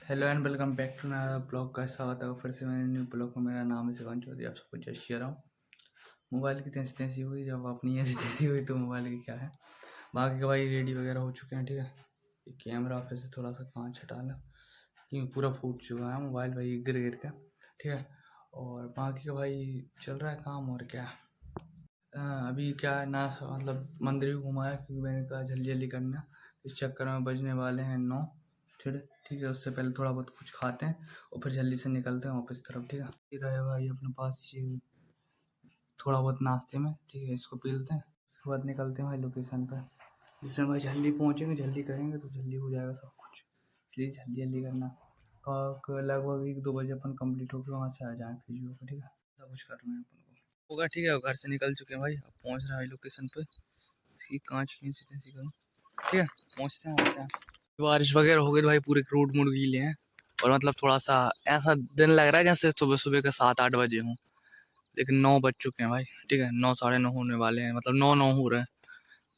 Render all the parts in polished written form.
Hello and welcome back to नया blog का स्वागत है फिर से मेरे न्यू ब्लॉग में। मेरा नाम है शिवान चौधरी। आप सबको जय श्री राम। मोबाइल की तैसी तैसी हुई, जब अपनी ऐसी तैसी हुई तो मोबाइल की क्या है। बाकी का भाई रेडी वगैरह हो चुके हैं, ठीक है। ये कैमरा फिर से थोड़ा सा कांच हटाना क्योंकि पूरा फूट चुका है मोबाइल भाई, गिर गिर के, ठीक है। और बाकी का भाई चल रहा है काम। और क्या अभी क्या है ना, मतलब मंदिर भी घुमाया क्योंकि मैंने कहा जल्दी जल्दी करना। इस चक्कर में बजने वाले हैं 9, ठीक है। ठीक है, उससे पहले थोड़ा बहुत कुछ खाते हैं और फिर जल्दी से निकलते हैं ऑफिस तरफ, ठीक है। ये रहे भाई अपने पास ये थोड़ा बहुत नाश्ते में, ठीक है। इसको पी लेते हैं, उसके बाद निकलते हैं भाई लोकेशन पर। जिसमें भाई जल्दी पहुँचेंगे, जल्दी करेंगे तो जल्दी हो जाएगा सब कुछ, इसलिए जल्दी जल्दी करना। लगभग 1-2 बजे अपन कंप्लीट होकर वहाँ से आ जाएँ फिजियो को, ठीक है। सब कुछ करना है अपन को होगा, ठीक है। घर से निकल चुके हैं भाई, अब पहुँच रहे हैं भाई लोकेशन पर। इसकी कांच की तैसी करूँ, ठीक है। पहुँचते हैं आते हैं। बारिश वगैरह हो गई तो भाई पूरे रोड मोड गीले हैं। और मतलब थोड़ा सा ऐसा दिन लग रहा है जैसे सुबह सुबह के 7-8 बजे हों, लेकिन 9 बज चुके हैं भाई, ठीक है। 9 साढ़े 9 होने वाले हैं, मतलब 9-9 हो रहे हैं।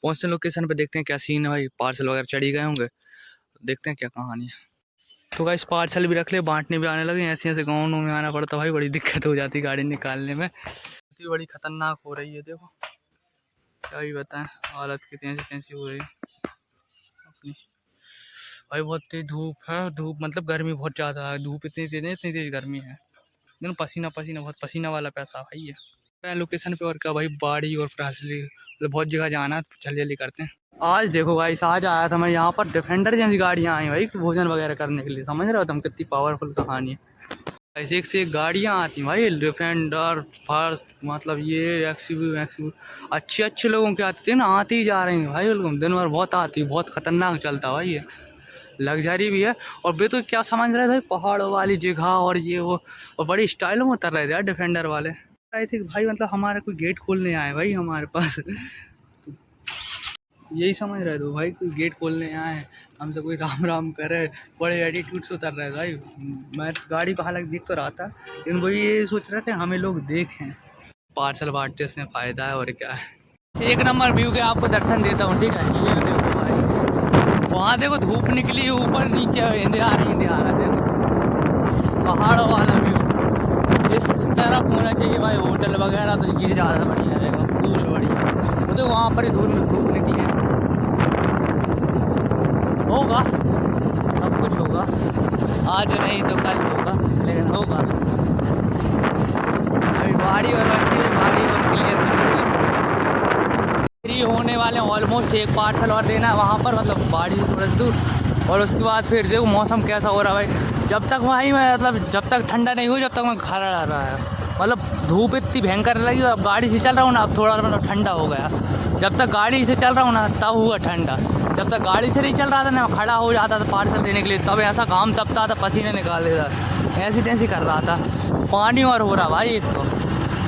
पहुँचते हैं लोकेशन पे, देखते हैं क्या सीन है भाई। पार्सल वगैरह चढ़ी गए होंगे, देखते हैं क्या कहानी है। तो गाइस पार्सल भी रख ले, बांटने भी आने लगे। ऐसे ऐसे गाँव में आना पड़ता भाई, बड़ी दिक्कत हो जाती गाड़ी निकालने में। इतनी बड़ी खतरनाक हो रही है, देखो क्या ही बताएं, हालत कितनी ऐसी तैसी हो रही है अपनी भाई। बहुत तेज धूप है, धूप मतलब गर्मी बहुत ज़्यादा है। धूप इतनी तेज है, इतनी तेज गर्मी है, एकदम पसीना पसीना, बहुत पसीना वाला पैसा भाई है। मैं लोकेशन पे और क्या भाई, बाड़ी और फिर असली मतलब बहुत जगह जाना है, तो जल्दी जल्दी करते हैं। आज देखो भाई, आज आया था मैं यहाँ पर, डिफेंडर जैसी गाड़ियाँ आई भाई भोजन वगैरह करने के लिए। समझ रहे हो तुम कितनी पावरफुल कहानी है। ऐसे एक से एक गाड़ियाँ आती भाई, डिफेंडर फर्स्ट, मतलब ये एक्सयू एक्सयू अच्छे अच्छे लोगों की आती थी ना, आती ही जा रही हैं भाई। बिल्कुल दिन भर बहुत आती, बहुत खतरनाक चलता भाई ये, लग्जरी भी है। और वे तो क्या समझ रहे थे, पहाड़ों वाली जगह और ये वो, और बड़ी स्टाइल में उतर रहे थे यार डिफेंडर वाले। आई थिंक भाई मतलब हमारा कोई गेट खोलने आए भाई हमारे पास। यही समझ रहे थे भाई, कोई गेट खोलने आए, हमसे कोई राम राम करे, बड़े एटीट्यूड से उतर रहे थे भाई। मैं गाड़ी को हालांकि देख तो रहा था, लेकिन वो ये सोच रहे थे हमें लोग देखें। पार्सल बांटते इसमें फ़ायदा है और क्या है। एक नंबर व्यू के आपको दर्शन देता हूँ, ठीक है। ये देखो भाई, वहाँ देखो धूप निकली ऊपर नीचे इंदिहार देखो पहाड़ों वाला व्यू। इस तरफ होना चाहिए भाई होटल वगैरह, तो ये ज़्यादा बढ़िया रहेगा, फूल बढ़िया। तो वहाँ पर ही धूप धूप निकली है, होगा सब कुछ होगा, आज नहीं तो कल होगा, लेकिन होगा। अभी बाड़ी और बाकी है, बाड़ी और क्लियर फ्री होने वाले हैं ऑलमोस्ट। एक पार्सल और देना है वहाँ पर, मतलब बाड़ी से थोड़ा दूर। और उसके बाद फिर देखो मौसम कैसा हो रहा है भाई। जब तक वहीं मैं मतलब जब तक ठंडा नहीं हुई, जब तक मैं घर रहा है, मतलब धूप इतनी भयंकर लगी। अब गाड़ी से चल रहा हूँ ना, अब थोड़ा मतलब ठंडा हो गया। जब तक गाड़ी से चल रहा हूँ ना तब हुआ ठंडा। जब तक गाड़ी से नहीं चल रहा था ना, खड़ा हो जाता था पार्सल देने के लिए, तब ऐसा घाम तपता था, पसीने निकाल देता, ऐसी तैसी कर रहा था। पानी और हो रहा भाई एक तो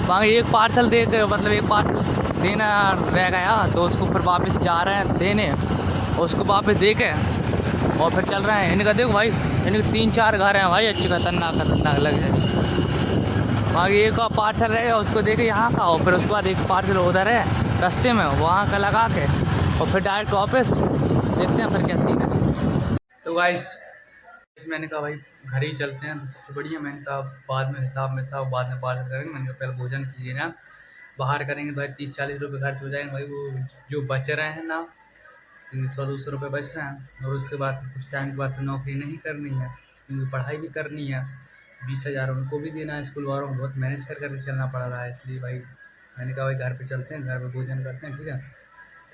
वहाँ एक पार्सल दे के, मतलब एक पार्सल देना रह गया, तो उसको फिर वापस जा रहे हैं देने, उसको वापस दे के और फिर चल रहे हैं। इनका देखो भाई, इनके 3-4 घर हैं भाई, अच्छी खतरनाक खतरनाक लग जाए। वहाँ एक और पार्सल रहेगा, उसको दे के यहाँ का, और फिर उसके बाद एक पार्सल उधर है रास्ते में, वहाँ का लगा के और फिर डायरेक्ट वापस। देखते हैं फिर क्या सीन है। तो गाइस मैंने कहा भाई घर ही चलते हैं, सबसे बढ़िया। मैंने कहा बाद में हिसाब में सब बाद में पार्सल करेंगे। मैंने कहा पहले भोजन कीजिए ना, बाहर करेंगे भाई 30-40 रुपये खर्च हो जाएंगे भाई। वो जो बच रहे हैं ना, 100-200 रुपये बच रहे हैं, और उसके बाद कुछ टाइम के बाद फिर नौकरी नहीं करनी है, क्योंकि पढ़ाई भी करनी है। 20,000 उनको भी देना है, स्कूल वालों को बहुत मैनेज कर कर चलना पड़ रहा है। इसलिए भाई मैंने कहा भाई घर पे चलते हैं, घर पे भोजन करते हैं, ठीक है।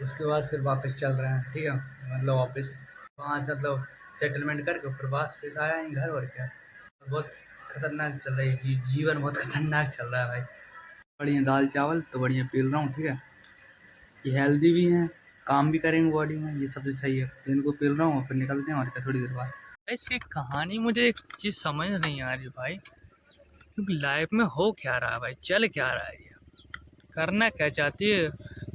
उसके बाद फिर वापस चल रहे हैं, ठीक है। मतलब वापस वहाँ से मतलब सेटलमेंट करके फिर वापस आया है घर। और क्या, बहुत खतरनाक चल रही है जीवन बहुत खतरनाक चल रहा है भाई। बढ़िया दाल चावल तो बढ़िया पी रहा हूँ, ठीक है। ये हेल्दी भी हैं, काम भी करेंगे बॉडी में, ये सबसे सही है। तो इनको पी रहा हूँ, फिर निकलते हैं और क्या थोड़ी देर बाद। ऐसी कहानी मुझे एक चीज़ समझ नहीं आ रही भाई, क्योंकि लाइफ में हो क्या रहा है भाई, चल क्या रहा है, ये करना क्या चाहती है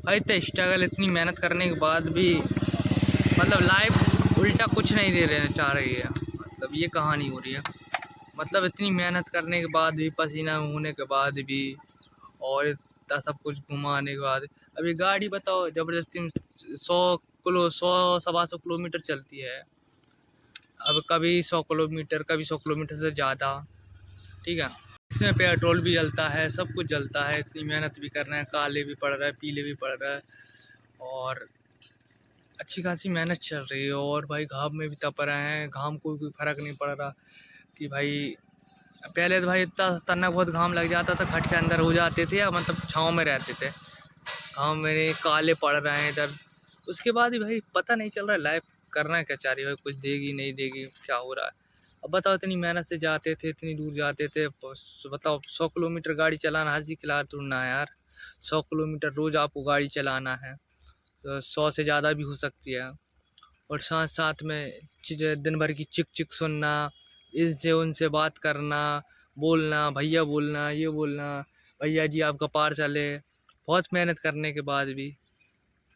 भाई। इतना स्ट्रगल, इतनी मेहनत करने के बाद भी मतलब लाइफ उल्टा कुछ नहीं दे रहे चाह रही है, मतलब ये कहानी हो रही है। मतलब इतनी मेहनत करने के बाद भी, पसीना होने के बाद भी, और इतना सब कुछ घुमाने के बाद, अभी गाड़ी बताओ ज़बरदस्ती 100 किलो, 100 सवा 100 किलोमीटर चलती है। अब कभी 100 किलोमीटर, कभी 100 किलोमीटर से ज़्यादा, ठीक है। इसमें पेट्रोल भी जलता है, सब कुछ जलता है, इतनी मेहनत भी कर रहे हैं, काले भी पड़ रहा है, पीले भी पड़ रहा है, और अच्छी खासी मेहनत चल रही है। और भाई घाम में भी तप रहे हैं, घाम को कोई फ़र्क नहीं पड़ रहा कि भाई पहले तो भाई इतना तन्ना बहुत घाम लग जाता था, खट से अंदर हो जाते थे या मतलब छाँव में रहते थे, घाम में काले पड़ रहे हैं इधर। उसके बाद ही भाई पता नहीं चल रहा है लाइफ करना क्या चाह रही है, भाई कुछ देगी नहीं देगी, क्या हो रहा है। अब बताओ, इतनी मेहनत से जाते थे, इतनी दूर जाते थे, बताओ 100 किलोमीटर गाड़ी चलाना हंसी खिलाफ थोड़ा है यार। 100 किलोमीटर रोज़ आपको गाड़ी चलाना है, तो 100 से ज़्यादा भी हो सकती है। और साथ साथ में दिन भर की चिक चिक सुनना, इनसे उनसे बात करना, बोलना, भैया बोलना, ये बोलना, भैया जी आपका पार्सल है। बहुत मेहनत करने के बाद भी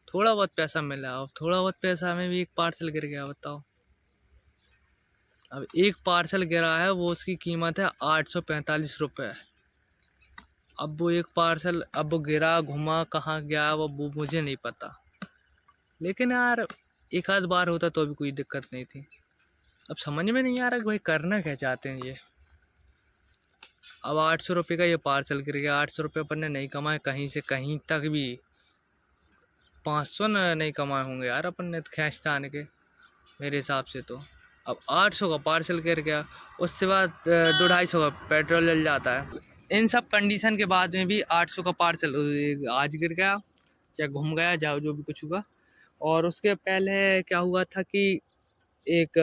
थोड़ा बहुत पैसा मिला। अब थोड़ा बहुत पैसा में भी एक पार्सल गिर गया, बताओ। अब एक पार्सल गिरा है, वो उसकी कीमत है 845 रुपये। अब वो एक पार्सल अब वो गिरा, घुमा, कहाँ गया वो मुझे नहीं पता, लेकिन यार एक आध बार होता तो भी कोई दिक्कत नहीं थी। अब समझ में नहीं आ रहा कि भाई करना क्या चाहते हैं ये। अब 800 रुपये का ये पार्सल गिर गया, 800 रुपये अपन ने नहीं कमाए कहीं से कहीं तक भी, 500 नहीं कमाए होंगे यार अपन ने खींचता आने के मेरे हिसाब से तो। अब 800 का पार्सल गिर गया, उससे बाद 200-250 का पेट्रोल जल जाता है। इन सब कंडीशन के बाद में भी 800 का पार्सल आज गिर गया, चाहे घूम गया, जाओ जो भी कुछ हुआ। और उसके पहले क्या हुआ था कि एक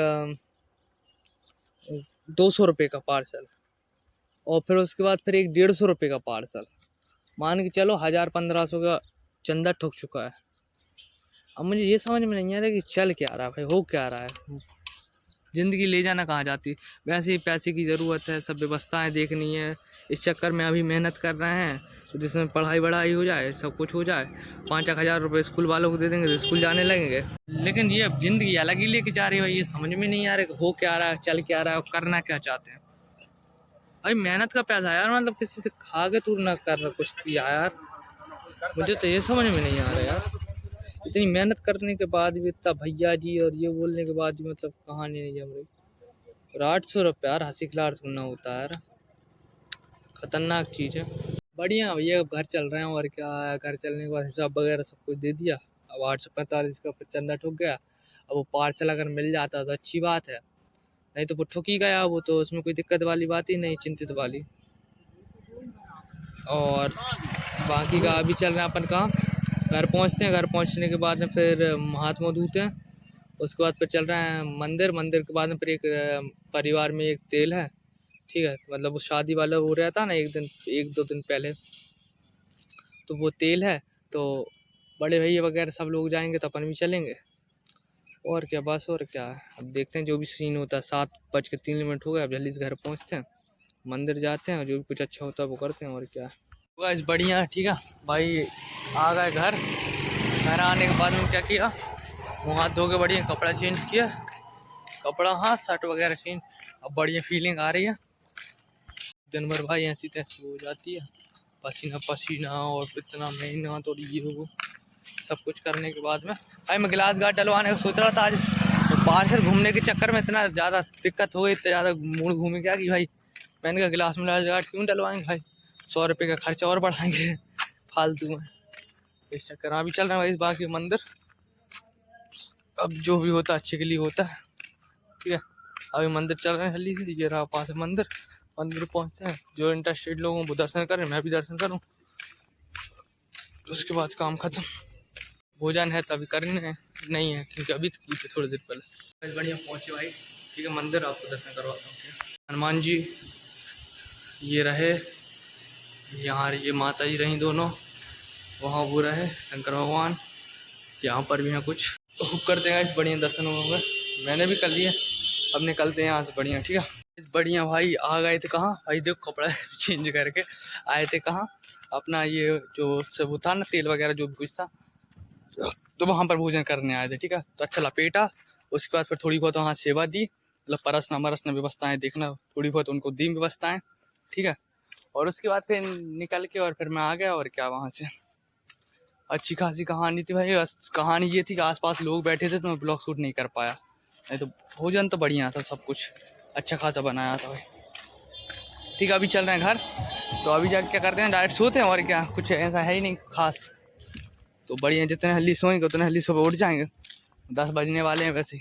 200 रुपये का पार्सल, और फिर उसके बाद फिर एक 150 रुपये का पार्सल, मान के चलो 1000-1500 का चंदा ठुक चुका है। अब मुझे ये समझ में नहीं आ रहा कि चल क्या रहा है भाई, हो क्या रहा है, ज़िंदगी ले जाना कहाँ जाती। वैसे ही पैसे की ज़रूरत है, सब व्यवस्थाएं देखनी है, इस चक्कर में अभी मेहनत कर रहे हैं तो जिसमें पढ़ाई वढ़ाई हो जाए, सब कुछ हो जाए, 5-1 हज़ार रुपये स्कूल वालों को दे देंगे तो स्कूल जाने लगेंगे। लेकिन ये अब ज़िंदगी अलग ही लेके जा रही है भाई, ये समझ में नहीं आ रहा कि हो क्या रहा है, चल क्या रहा है, और करना क्या चाहते हैं। भाई मेहनत का पैसा यार, मतलब किसी से खा के तू ना कर कुछ किया यार, मुझे तो ये समझ में नहीं आ रहा यार। इतनी मेहनत करने के बाद भी, इतना भैया जी और ये बोलने के बाद भी मतलब कहानी नहीं जम रही। और 800 रुपये यार हंसी खिलाड़ सुनना होता है यार, खतरनाक चीज़ है। बढ़िया भैया, अब घर चल रहे हैं और क्या है, घर चलने के बाद हिसाब वगैरह सब कुछ दे दिया। अब 845 का फिर चंदा ठुक गया। अब वो पार्सल अगर मिल जाता तो अच्छी बात है, नहीं तो वो ठुक ही गया, वो तो उसमें कोई दिक्कत वाली बात ही नहीं, चिंतित वाली। और बाकी का अभी चल रहे हैं अपन काम, घर पहुंचते हैं, घर पहुंचने के बाद में फिर हाथ मुँह धोते हैं। उसके बाद फिर चल रहे हैं मंदिर, मंदिर के बाद में फिर एक परिवार में एक तेल है, ठीक है, मतलब वो शादी वाला वो रहता ना, 1-2 दिन पहले, तो वो तेल है, तो बड़े भैया वगैरह सब लोग जाएंगे तो अपन भी चलेंगे। और क्या, बस और क्या है, अब देखते हैं जो भी सीन होता है। 7:03 हो गए, अब जल्दी से घर पहुंचते हैं, मंदिर जाते हैं, और जो भी कुछ अच्छा होता है वो करते हैं, और क्या है। इस बढ़िया, ठीक है भाई, आ गए घर। घर आने के बाद में क्या किया, मुँह हाथ धो के बढ़िया कपड़ा चेंज किया, कपड़ा हाँ शर्ट वगैरह चेंज। अब बढ़िया फीलिंग आ रही है, दिन भर भाई ऐसी तैसी हो जाती है, पसीना पसीना और इतना मेहनत और ये वो सब कुछ करने के बाद में भाई मैं गिलास गार्ड डलवाने का सोच रहा था आज, तो पार्सल घूमने के चक्कर में इतना ज़्यादा दिक्कत हो गई, इतना ज़्यादा मूड घूम गया कि भाई मैंने कहा गिलास में गार्ड क्यों डलवाएंगे भाई, 100 रुपये का खर्चा और बढ़ाएंगे फालतू में। इस चक्कर में अभी चल रहा है भाई बाकी मंदिर, अब जो भी होता अच्छे के लिए होता है, ठीक है। अभी मंदिर चल रहे हैं जल्दी से, ये रहा पास है मंदिर, मंदिर पहुंचते हैं, जो इंटरेस्टेड लोगों को दर्शन करें, मैं भी दर्शन करूं, उसके बाद काम खत्म। भोजन है तभी करने हैं, नहीं है क्योंकि अभी तो की थे थोड़ी देर पहले। बढ़िया पहुंचे भाई, ठीक है, मंदिर आपको दर्शन करवाता हूँ। हनुमान जी ये रहे, यहाँ ये माता जी रही दोनों, वहाँ वो रहे शंकर भगवान, यहाँ पर भी हैं कुछ, तो हुक करते हैं इस बढ़िया दर्शन होंगे, मैंने भी कर लिए। अब निकलते हैं यहाँ से बढ़िया, ठीक है। बढ़िया भाई आ गए थे कहाँ भाई, देखो कपड़ा चेंज करके आए थे कहाँ, अपना ये जो सब था ना तेल वगैरह जो भी कुछ था, तो वहाँ पर भोजन करने आए थे, ठीक है। तो अच्छा लपेटा, उसके बाद फिर थोड़ी बहुत वहाँ सेवा दी, मतलब परसना मरसना व्यवस्थाएँ देखना, थोड़ी बहुत उनको दी व्यवस्थाएँ, ठीक है। और उसके बाद फिर निकल के और फिर मैं आ गया, और क्या वहाँ से अच्छी खासी कहानी थी भाई। बस कहानी ये थी कि आसपास लोग बैठे थे तो मैं ब्लॉग शूट नहीं कर पाया, नहीं तो भोजन तो बढ़िया था, सब कुछ अच्छा खासा बनाया था भाई। ठीक है, अभी चल रहे हैं घर। तो अभी जाके क्या करते हैं, डायरेक्ट सोते हैं, और क्या, कुछ ऐसा है ही नहीं खास। तो बढ़िया, जितने जल्दी सोएंगे उतने जल्दी सुबह उठ जाएंगे। 10 बजने वाले हैं वैसे।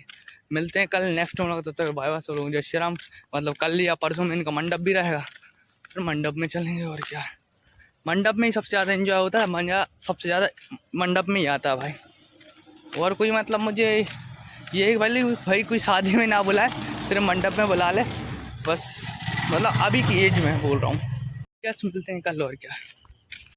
मिलते हैं कल नेक्स्ट हम लोग, तब तक बाय बाय सब लोग। जय श्री राम। मतलब कल या परसों में इनका मंडप भी रहेगा, फिर मंडप में चलेंगे। और क्या, मंडप में ही सबसे ज़्यादा एंजॉय होता है, मज़ा सबसे ज़्यादा मंडप में ही आता है भाई। और कोई मतलब मुझे ये भले भाई कोई शादी में ना बुलाए, सिर्फ मंडप में बुला ले बस। मतलब अभी की एज में बोल रहा हूँ। क्या मिलते हैं कल, और क्या।